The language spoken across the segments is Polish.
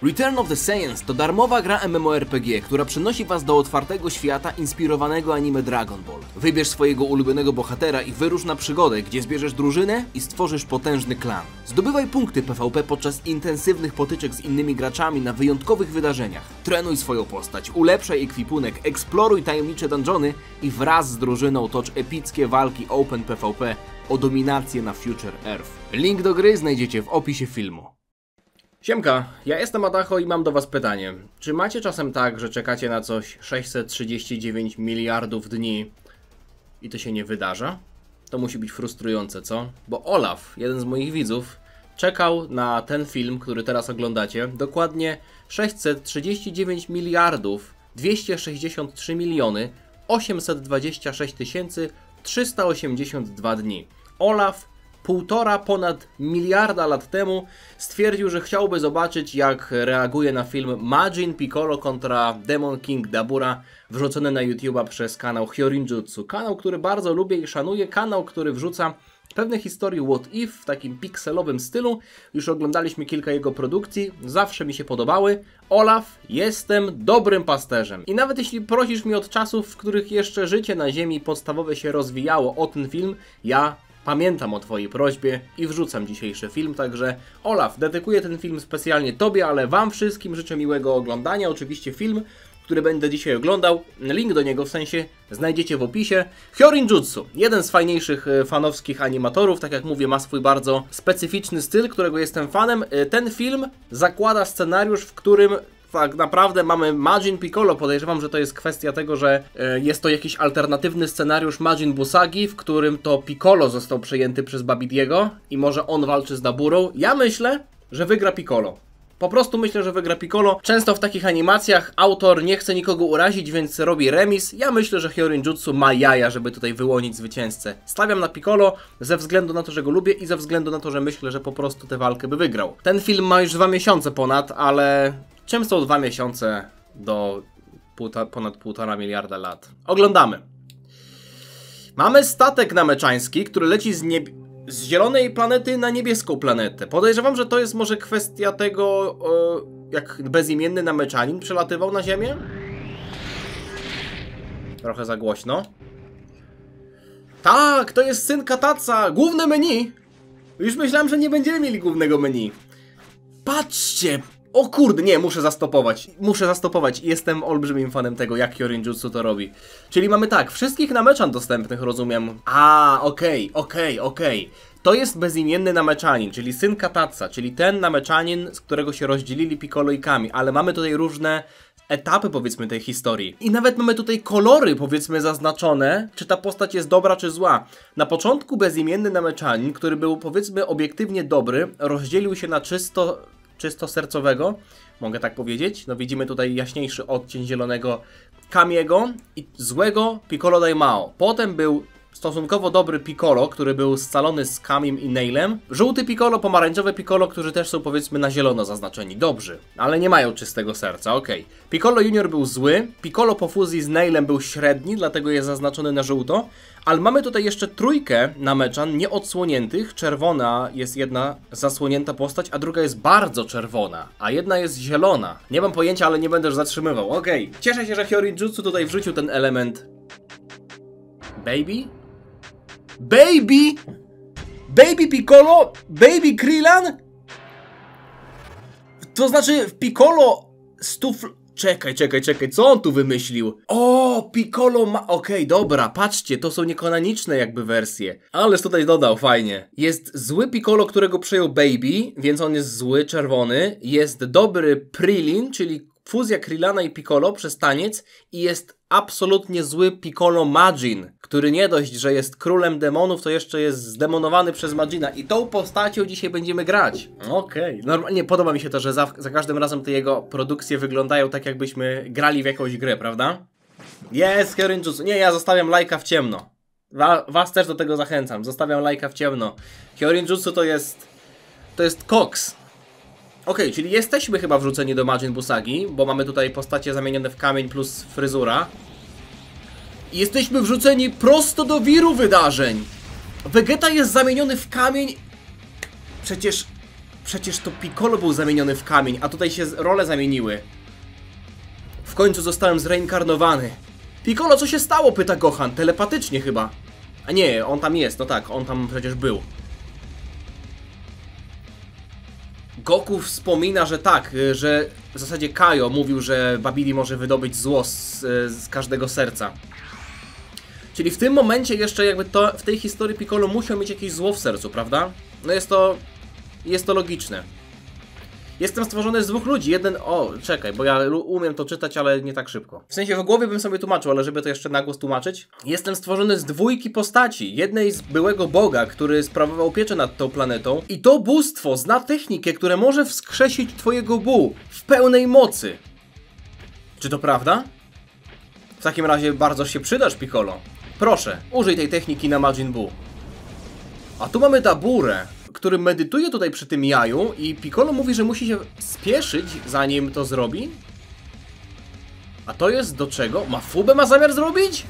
Return of the Saiyans to darmowa gra MMORPG, która przenosi was do otwartego świata inspirowanego anime Dragon Ball. Wybierz swojego ulubionego bohatera i wyrusz na przygodę, gdzie zbierzesz drużynę i stworzysz potężny klan. Zdobywaj punkty PvP podczas intensywnych potyczek z innymi graczami na wyjątkowych wydarzeniach. Trenuj swoją postać, ulepszaj ekwipunek, eksploruj tajemnicze dungeony i wraz z drużyną tocz epickie walki Open PvP o dominację na Future Earth. Link do gry znajdziecie w opisie filmu. Siemka, ja jestem Adacho i mam do was pytanie. Czy macie czasem tak, że czekacie na coś 639 miliardów dni i to się nie wydarza? To musi być frustrujące, co? Bo Olaf, jeden z moich widzów, czekał na ten film, który teraz oglądacie, dokładnie 639 miliardów 263 miliony 826 382 dni. Olaf ponad miliarda lat temu stwierdził, że chciałby zobaczyć, jak reaguje na film Majin Piccolo kontra Demon King Dabura, wrzucony na YouTube'a przez kanał Hyorinjutsu. Kanał, który bardzo lubię i szanuję, kanał, który wrzuca pewne historie what if w takim pikselowym stylu. Już oglądaliśmy kilka jego produkcji, zawsze mi się podobały. Olaf, jestem dobrym pasterzem. I nawet jeśli prosisz mnie od czasów, w których jeszcze życie na ziemi podstawowe się rozwijało o ten film, ja pamiętam o twojej prośbie i wrzucam dzisiejszy film, także Olaf, dedykuję ten film specjalnie tobie, ale wam wszystkim życzę miłego oglądania. Oczywiście film, który będę dzisiaj oglądał, link do niego w sensie znajdziecie w opisie. Hyorinjutsu, jeden z fajniejszych fanowskich animatorów, tak jak mówię, ma swój bardzo specyficzny styl, którego jestem fanem. Ten film zakłada scenariusz, w którym tak naprawdę mamy Majin Piccolo. Podejrzewam, że to jest kwestia tego, że jest to jakiś alternatywny scenariusz Majin Busagi, w którym to Piccolo został przejęty przez Babidiego i może on walczy z Daburą. Ja myślę, że wygra Piccolo. Po prostu myślę, że wygra Piccolo. Często w takich animacjach autor nie chce nikogo urazić, więc robi remis. Ja myślę, że Hyorinjutsu ma jaja, żeby tutaj wyłonić zwycięzcę. Stawiam na Piccolo ze względu na to, że go lubię i ze względu na to, że myślę, że po prostu tę walkę by wygrał. Ten film ma już 2 miesiące ponad, ale czym są 2 miesiące do ponad 1,5 miliarda lat? Oglądamy. Mamy statek nameczański, który leci z zielonej planety na niebieską planetę. Podejrzewam, że to jest może kwestia tego, jak bezimienny nameczanin przelatywał na Ziemię. Trochę za głośno. Tak, to jest syn Kataca. Główne menu. Już myślałem, że nie będziemy mieli głównego menu. Patrzcie. O kurde, nie, muszę zastopować. Muszę zastopować. Jestem olbrzymim fanem tego, jak Hyorinjutsu to robi. Czyli mamy tak, wszystkich nameczan dostępnych, rozumiem. Okej. To jest bezimienny nameczanin, czyli syn Kataca, czyli ten nameczanin, z którego się rozdzielili Piccolo i Kami. Ale mamy tutaj różne etapy, powiedzmy, tej historii. I nawet mamy tutaj kolory, powiedzmy, zaznaczone, czy ta postać jest dobra, czy zła. Na początku bezimienny nameczanin, który był, powiedzmy, obiektywnie dobry, rozdzielił się na czystosercowego, mogę tak powiedzieć. No widzimy tutaj jaśniejszy odcień zielonego Kamiego i złego Piccolo Daimao. Potem był stosunkowo dobry Piccolo, który był scalony z Kamim i Nailem. Żółty Piccolo, pomarańczowe Piccolo, którzy też są, powiedzmy, na zielono zaznaczeni. Dobrzy, ale nie mają czystego serca, okej. Piccolo Junior był zły, Piccolo po fuzji z Nailem był średni, dlatego jest zaznaczony na żółto. Ale mamy tutaj jeszcze trójkę nameczan nieodsłoniętych. Czerwona jest jedna zasłonięta postać, a druga jest bardzo czerwona, a jedna jest zielona. Nie mam pojęcia, ale nie będę już zatrzymywał. Okej. Cieszę się, że Hyorinjutsu tutaj wrzucił ten element. Baby? Baby Piccolo? Baby Krillin? To znaczy w Piccolo Czekaj, co on tu wymyślił? O, Piccolo ma... Okej, dobra, patrzcie, to są niekanoniczne jakby wersje. Ależ tutaj dodał, fajnie. Jest zły Piccolo, którego przejął Baby, więc on jest zły, czerwony. Jest dobry Krillin, czyli fuzja Krillana i Piccolo przez taniec. I jest absolutnie zły Piccolo Majin, który nie dość, że jest królem demonów, to jeszcze jest zdemonowany przez Majina. I tą postacią dzisiaj będziemy grać. Okej. Normalnie podoba mi się to, że za każdym razem te jego produkcje wyglądają tak, jakbyśmy grali w jakąś grę, prawda? Jest Hyorinjutsu. Nie, ja zostawiam lajka w ciemno. Was też do tego zachęcam. Zostawiam lajka w ciemno. Hyorinjutsu to jest koks. Okej, czyli jesteśmy chyba wrzuceni do Majin Busagi, bo mamy tutaj postacie zamienione w kamień plus fryzura. I jesteśmy wrzuceni prosto do wiru wydarzeń. Vegeta jest zamieniony w kamień. Przecież Przecież to Piccolo był zamieniony w kamień, a tutaj się role zamieniły. W końcu zostałem zreinkarnowany. Piccolo, co się stało? Pyta Gohan. Telepatycznie chyba. A nie, on tam jest, no tak, on tam przecież był. Goku wspomina, że tak, że w zasadzie Kaio mówił, że Babidi może wydobyć zło z każdego serca. Czyli w tym momencie jeszcze jakby to w tej historii Piccolo musiał mieć jakieś zło w sercu, prawda? No jest to logiczne. Jestem stworzony z dwóch ludzi. Jeden... O, czekaj, bo ja umiem to czytać, ale nie tak szybko. W sensie w głowie bym sobie tłumaczył, ale żeby to jeszcze na głos tłumaczyć. Jestem stworzony z dwójki postaci. Jednej z byłego Boga, który sprawował pieczę nad tą planetą. I to bóstwo zna technikę, które może wskrzesić twojego Bu w pełnej mocy. Czy to prawda? W takim razie bardzo się przydasz, Piccolo. Proszę, użyj tej techniki na Majin Buu. A tu mamy Daburę, który medytuje tutaj przy tym jaju i Piccolo mówi, że musi się spieszyć, zanim to zrobi. A to jest do czego? Mafubę ma zamiar zrobić?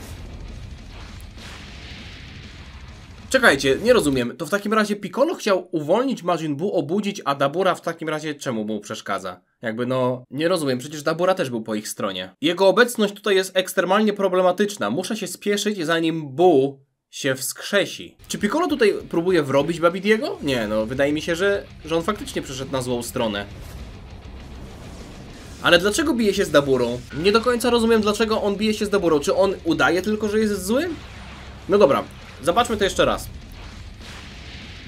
Czekajcie, nie rozumiem. To w takim razie Piccolo chciał uwolnić Majin Buu, obudzić, a Dabura w takim razie czemu mu przeszkadza? Jakby no, nie rozumiem, przecież Dabura też był po ich stronie. Jego obecność tutaj jest ekstremalnie problematyczna. Muszę się spieszyć, zanim Buu się wskrzesi. Czy Piccolo tutaj próbuje wrobić Babidiego? Nie, no wydaje mi się, że on faktycznie przeszedł na złą stronę. Ale dlaczego bije się z Daburą? Nie do końca rozumiem, dlaczego on bije się z Daburą. Czy on udaje tylko, że jest zły? No dobra, zobaczmy to jeszcze raz.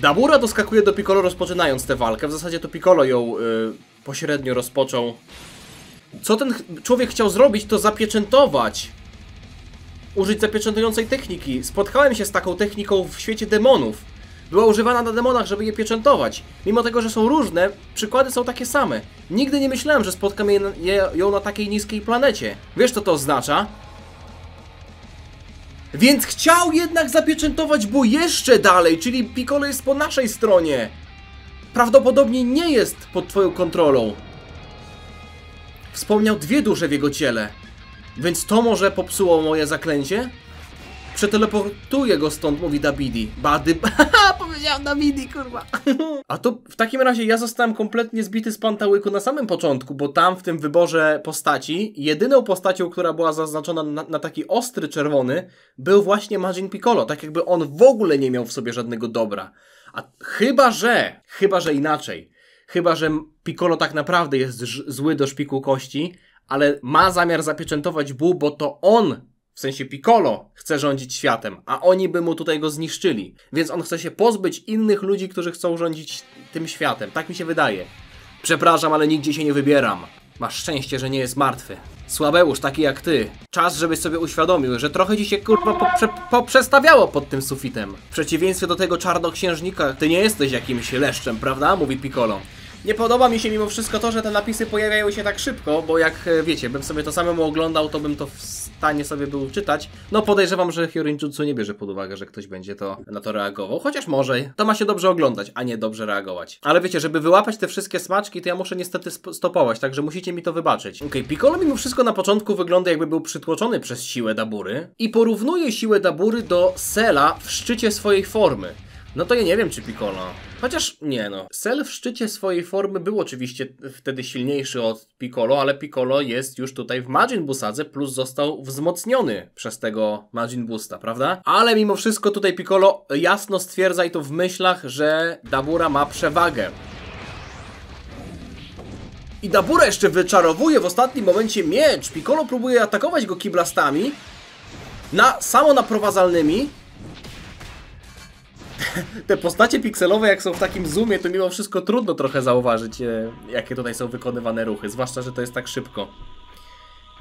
Dabura doskakuje do Piccolo, rozpoczynając tę walkę. W zasadzie to Piccolo ją pośrednio rozpoczął. Co ten człowiek chciał zrobić, to zapieczętować. Użyć zapieczętującej techniki. Spotkałem się z taką techniką w świecie demonów. Była używana na demonach, żeby je pieczętować. Mimo tego, że są różne, przykłady są takie same. Nigdy nie myślałem, że spotkam ją na takiej niskiej planecie. Wiesz, co to oznacza? Więc chciał jednak zapieczętować Buu jeszcze dalej, czyli Piccolo jest po naszej stronie. Prawdopodobnie nie jest pod twoją kontrolą. Wspomniał dwie dusze w jego ciele. Więc to może popsuło moje zaklęcie? Przeteleportuję go stąd, mówi Dabidi. Powiedziałem Dabidi, kurwa. A to w takim razie ja zostałem kompletnie zbity z pantałyku na samym początku, bo tam w tym wyborze postaci, jedyną postacią, która była zaznaczona na taki ostry czerwony, był właśnie Majin Piccolo. Tak jakby on w ogóle nie miał w sobie żadnego dobra. A chyba że inaczej. Chyba że Piccolo tak naprawdę jest zły do szpiku kości, ale ma zamiar zapieczętować Buu, bo to on, w sensie Piccolo, chce rządzić światem, a oni by mu tutaj go zniszczyli. Więc on chce się pozbyć innych ludzi, którzy chcą rządzić tym światem. Tak mi się wydaje. Przepraszam, ale nigdzie się nie wybieram. Masz szczęście, że nie jest martwy. Słabeusz, taki jak ty. Czas, żebyś sobie uświadomił, że trochę ci się kurwa poprzestawiało pod tym sufitem. W przeciwieństwie do tego czarnoksiężnika, ty nie jesteś jakimś leszczem, prawda? Mówi Piccolo. Nie podoba mi się mimo wszystko to, że te napisy pojawiają się tak szybko, bo jak wiecie, bym sobie to samemu oglądał, to bym to w stanie sobie był czytać. No podejrzewam, że Hyorinjutsu nie bierze pod uwagę, że ktoś będzie na to reagował. Chociaż może, to ma się dobrze oglądać, a nie dobrze reagować. Ale wiecie, żeby wyłapać te wszystkie smaczki, to ja muszę niestety stopować, także musicie mi to wybaczyć. Okej, Piccolo mimo wszystko na początku wygląda jakby był przytłoczony przez siłę Dabury i porównuje siłę Dabury do Cella w szczycie swojej formy. No to ja nie wiem, czy Piccolo. Chociaż nie no. Cell w szczycie swojej formy był oczywiście wtedy silniejszy od Piccolo, ale Piccolo jest już tutaj w Majin Buu sadze, plus został wzmocniony przez tego Majin Boosta, prawda? Ale mimo wszystko tutaj Piccolo jasno stwierdza i to w myślach, że Dabura ma przewagę. I Dabura jeszcze wyczarowuje w ostatnim momencie miecz. Piccolo próbuje atakować go kiblastami. Samonaprowadzalnymi. Te postacie pikselowe, jak są w takim zoomie, to mimo wszystko trudno trochę zauważyć, jakie tutaj są wykonywane ruchy, zwłaszcza, że to jest tak szybko.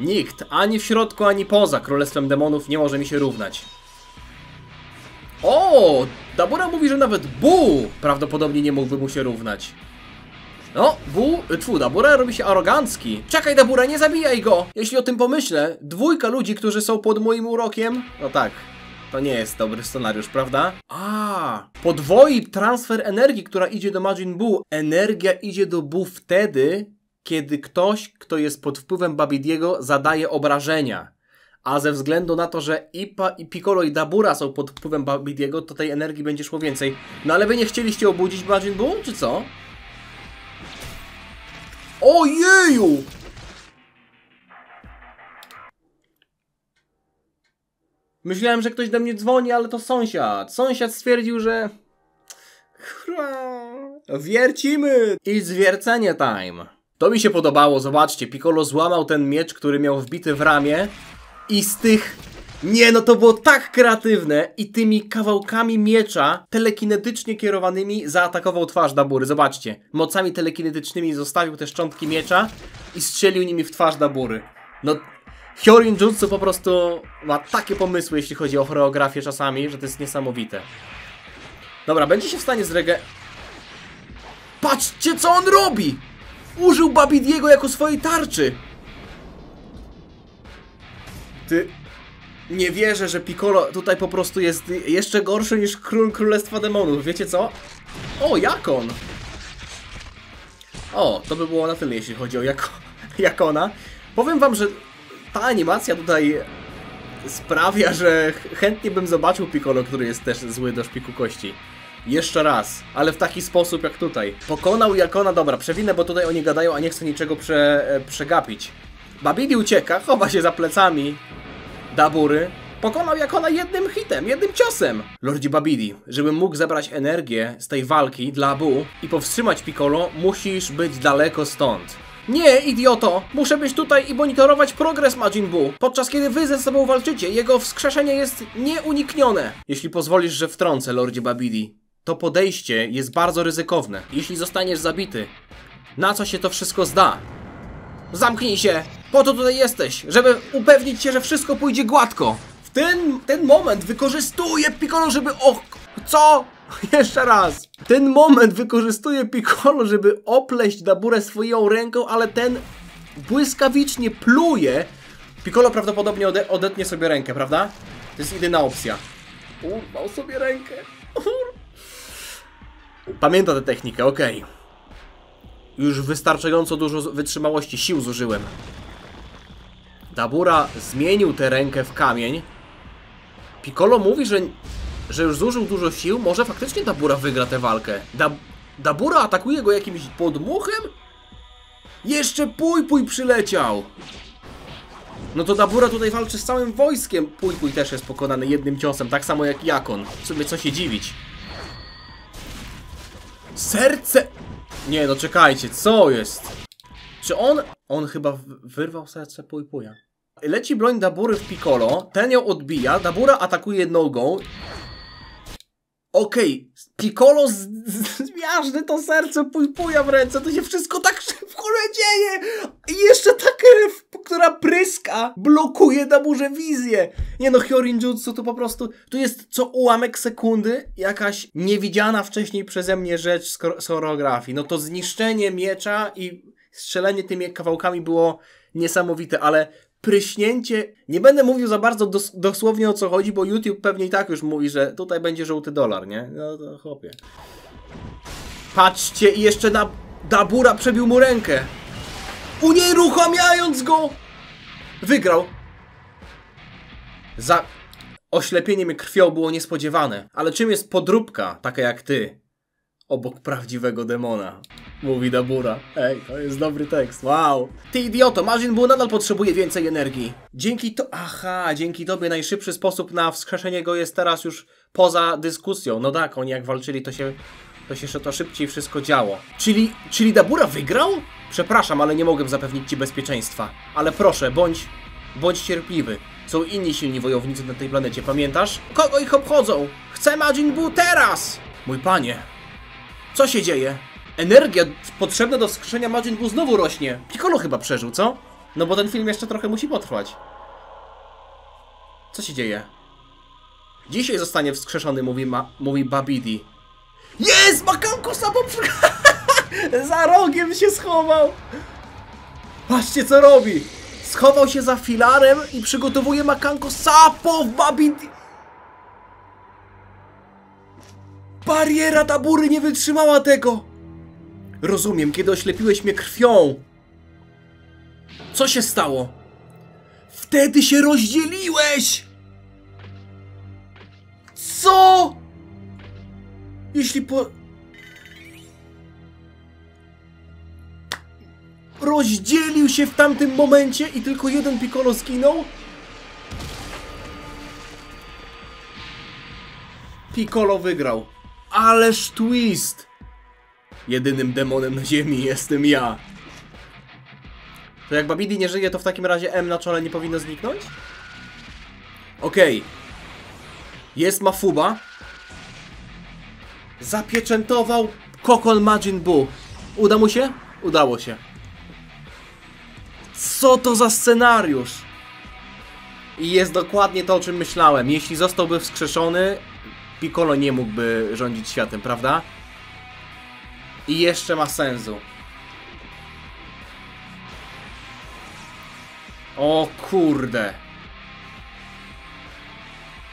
Nikt, ani w środku, ani poza Królestwem Demonów nie może mi się równać. O! Dabura mówi, że nawet Buu prawdopodobnie nie mógłby mu się równać. No, Dabura robi się arogancki. Czekaj, Dabura, nie zabijaj go! Jeśli o tym pomyślę, dwójka ludzi, którzy są pod moim urokiem, no tak. To nie jest dobry scenariusz, prawda? Podwoi transfer energii, która idzie do Majin Buu. Energia idzie do Buu wtedy, kiedy ktoś, kto jest pod wpływem Babidiego, zadaje obrażenia. A ze względu na to, że i Piccolo i Dabura są pod wpływem Babidiego, to tej energii będzie szło więcej. No ale wy nie chcieliście obudzić Majin Buu, czy co? Ojeju! Myślałem, że ktoś do mnie dzwoni, ale to sąsiad. Sąsiad stwierdził, że... Wiercimy! I zwiercenie time. To mi się podobało, zobaczcie. Piccolo złamał ten miecz, który miał wbity w ramię. I z tych... Nie, no to było tak kreatywne. I tymi kawałkami miecza telekinetycznie kierowanymi zaatakował twarz Dabury. Zobaczcie. Mocami telekinetycznymi zostawił te szczątki miecza i strzelił nimi w twarz Dabury. No... Hyorin Jutsu po prostu ma takie pomysły, jeśli chodzi o choreografię czasami, że to jest niesamowite. Dobra, będzie się w stanie Patrzcie, co on robi! Użył Babidiego jako swojej tarczy! Ty... Nie wierzę, że Piccolo tutaj po prostu jest jeszcze gorszy niż Król Królestwa Demonów. Wiecie co? O, Jakon! O, to by było na tyle, jeśli chodzi o Jakona. Powiem wam, że ta animacja tutaj sprawia, że chętnie bym zobaczył Piccolo, który jest też zły do szpiku kości. Jeszcze raz, ale w taki sposób jak tutaj. Pokonał Jakona, dobra, przewinę, bo tutaj oni gadają, a nie chcę niczego przegapić. Babidi ucieka, chowa się za plecami Dabury. Pokonał Jakona jednym hitem, jednym ciosem. Lordzie Babidi, żebym mógł zebrać energię z tej walki dla Bu i powstrzymać Piccolo, musisz być daleko stąd. Nie, idioto! Muszę być tutaj i monitorować progres Majin Buu, podczas kiedy wy ze sobą walczycie. Jego wskrzeszenie jest nieuniknione. Jeśli pozwolisz, że wtrącę, Lordzie Babidi, to podejście jest bardzo ryzykowne. Jeśli zostaniesz zabity, na co się to wszystko zda? Zamknij się! Po to tutaj jesteś, żeby upewnić się, że wszystko pójdzie gładko. W ten moment wykorzystuje Piccolo, żeby... O, co? Jeszcze raz. Ten moment wykorzystuje Piccolo, żeby opleść Daburę swoją ręką, ale ten błyskawicznie pluje. Piccolo prawdopodobnie odetnie sobie rękę, prawda? To jest jedyna opcja. Urwał sobie rękę. Pamięta tę technikę, okej. Już wystarczająco dużo wytrzymałości sił zużyłem. Dabura zmienił tę rękę w kamień. Piccolo mówi, że już zużył dużo sił, może faktycznie Dabura wygra tę walkę. Dabura atakuje go jakimś podmuchem? Jeszcze Pui przyleciał! No to Dabura tutaj walczy z całym wojskiem. Pui też jest pokonany jednym ciosem, tak samo jak Jakon. W sumie co się dziwić. Serce... Nie no, czekajcie, co jest? Czy on... On chyba wyrwał serce Puja. Leci broń Dabury w Piccolo, ten ją odbija, Dabura atakuje nogą. Okej, Piccolo zmiażdży to serce Puja w ręce, to się wszystko tak szybko dzieje! I jeszcze ta krew, która pryska, blokuje Daburze wizję. Nie no, Hyorin Jutsu to po prostu, tu jest co ułamek sekundy jakaś niewidziana wcześniej przeze mnie rzecz z choreografii. No to zniszczenie miecza i strzelenie tymi kawałkami było niesamowite, ale pryśnięcie... Nie będę mówił za bardzo dosłownie o co chodzi, bo YouTube pewnie i tak już mówi, że tutaj będzie żółty dolar, nie? No to chłopie. Patrzcie, i jeszcze Dabura przebił mu rękę. Unieruchamiając go! Wygrał. Za oślepienie mnie krwią było niespodziewane. Ale czym jest podróbka, taka jak ty, obok prawdziwego demona? Mówi Dabura. Ej, to jest dobry tekst. Wow. Ty idioto, Majin Buu nadal potrzebuje więcej energii. Dzięki tobie najszybszy sposób na wskrzeszenie go jest teraz już poza dyskusją. No tak, oni jak walczyli, to szybciej wszystko działo. Czyli Dabura wygrał? Przepraszam, ale nie mogłem zapewnić ci bezpieczeństwa. Ale proszę, bądź cierpliwy. Są inni silni wojownicy na tej planecie, pamiętasz? Kogo ich obchodzą? Chcę Majin Buu teraz! Mój panie, co się dzieje? Energia potrzebna do wskrzeszenia Majin Buu znowu rośnie. Piccolo chyba przeżył, co? No bo ten film jeszcze trochę musi potrwać. Co się dzieje? Dzisiaj zostanie wskrzeszony, mówi Babidi. Jest! Makanko Sapo za rogiem się schował! Patrzcie co robi! Schował się za filarem i przygotowuje Makanko Sapo w Babidi. Bariera Dabury nie wytrzymała tego! Rozumiem, kiedy oślepiłeś mnie krwią. Co się stało? Wtedy się rozdzieliłeś! Co? Jeśli rozdzielił się w tamtym momencie i tylko jeden Piccolo zginął? Piccolo wygrał. Ależ twist! Jedynym demonem na ziemi jestem ja. To jak Babidi nie żyje, to w takim razie M na czole nie powinno zniknąć? Okej. Jest Mafuba. Zapieczętował kokon Majin Buu. Uda mu się? Udało się. Co to za scenariusz? I jest dokładnie to, o czym myślałem. Jeśli zostałby wskrzeszony, Piccolo nie mógłby rządzić światem, prawda? I jeszcze ma sensu. O kurde.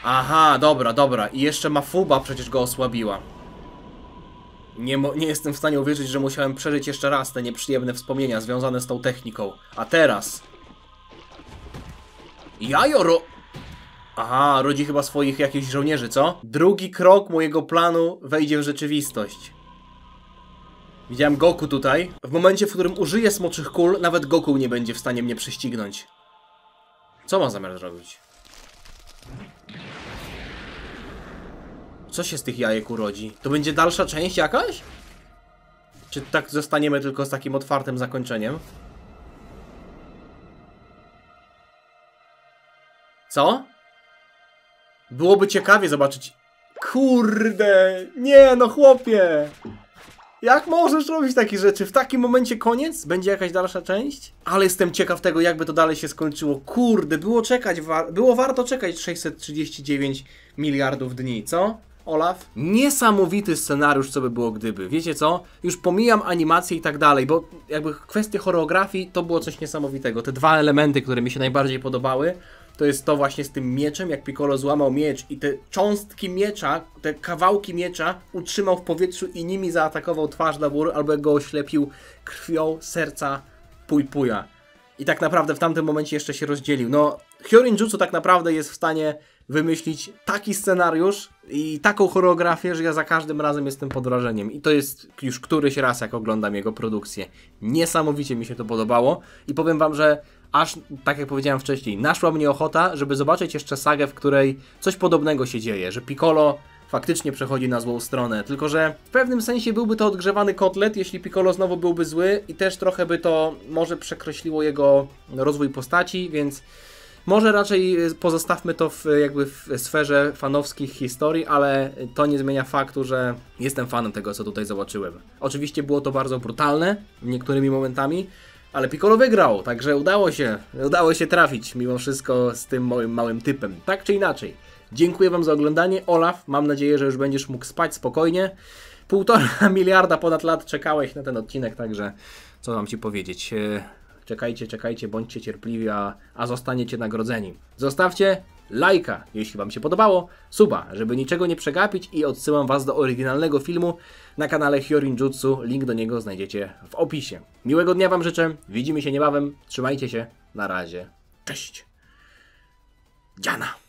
Aha, dobra. I jeszcze Mafuba przecież go osłabiła. Nie jestem w stanie uwierzyć, że musiałem przeżyć jeszcze raz te nieprzyjemne wspomnienia związane z tą techniką. A teraz... Jajo Aha, rodzi chyba swoich jakichś żołnierzy, co? Drugi krok mojego planu wejdzie w rzeczywistość. Widziałem Goku tutaj. W momencie, w którym użyję smoczych kul, nawet Goku nie będzie w stanie mnie prześcignąć. Co ma zamiar zrobić? Co się z tych jajek urodzi? To będzie dalsza część jakaś? Czy tak zostaniemy tylko z takim otwartym zakończeniem? Co? Byłoby ciekawie zobaczyć... Kurde! Nie no chłopie! Jak możesz robić takie rzeczy? W takim momencie koniec? Będzie jakaś dalsza część? Ale jestem ciekaw tego, jakby to dalej się skończyło. Kurde, było warto czekać 639 miliardów dni, co? Olaf? Niesamowity scenariusz, co by było gdyby. Wiecie co? Już pomijam animację i tak dalej, bo jakby kwestie choreografii to było coś niesamowitego. Te dwa elementy, które mi się najbardziej podobały, to jest to właśnie z tym mieczem, jak Piccolo złamał miecz i te cząstki miecza, te kawałki miecza utrzymał w powietrzu i nimi zaatakował twarz Dabur, albo jak go oślepił krwią serca Pui-Puja. I tak naprawdę w tamtym momencie jeszcze się rozdzielił. No, Hyorin-Jutsu tak naprawdę jest w stanie wymyślić taki scenariusz i taką choreografię, że ja za każdym razem jestem pod wrażeniem. I to jest już któryś raz, jak oglądam jego produkcję. Niesamowicie mi się to podobało i powiem wam, że aż, tak jak powiedziałem wcześniej, naszła mnie ochota, żeby zobaczyć jeszcze sagę, w której coś podobnego się dzieje, że Piccolo faktycznie przechodzi na złą stronę, tylko że w pewnym sensie byłby to odgrzewany kotlet, jeśli Piccolo znowu byłby zły i też trochę by to może przekreśliło jego rozwój postaci, więc może raczej pozostawmy to jakby w sferze fanowskich historii, ale to nie zmienia faktu, że jestem fanem tego, co tutaj zobaczyłem. Oczywiście było to bardzo brutalne niektórymi momentami, ale Piccolo wygrał, także udało się trafić mimo wszystko z tym moim małym typem. Tak czy inaczej, dziękuję wam za oglądanie. Olaf, mam nadzieję, że już będziesz mógł spać spokojnie. 1,5 miliarda ponad lat czekałeś na ten odcinek, także co mam ci powiedzieć. Czekajcie, bądźcie cierpliwi, a zostaniecie nagrodzeni. Zostawcie lajka, jeśli wam się podobało, suba, żeby niczego nie przegapić i odsyłam was do oryginalnego filmu na kanale Hyorin-Jutsu. Link do niego znajdziecie w opisie. Miłego dnia wam życzę, widzimy się niebawem, trzymajcie się, na razie, cześć. Dziana.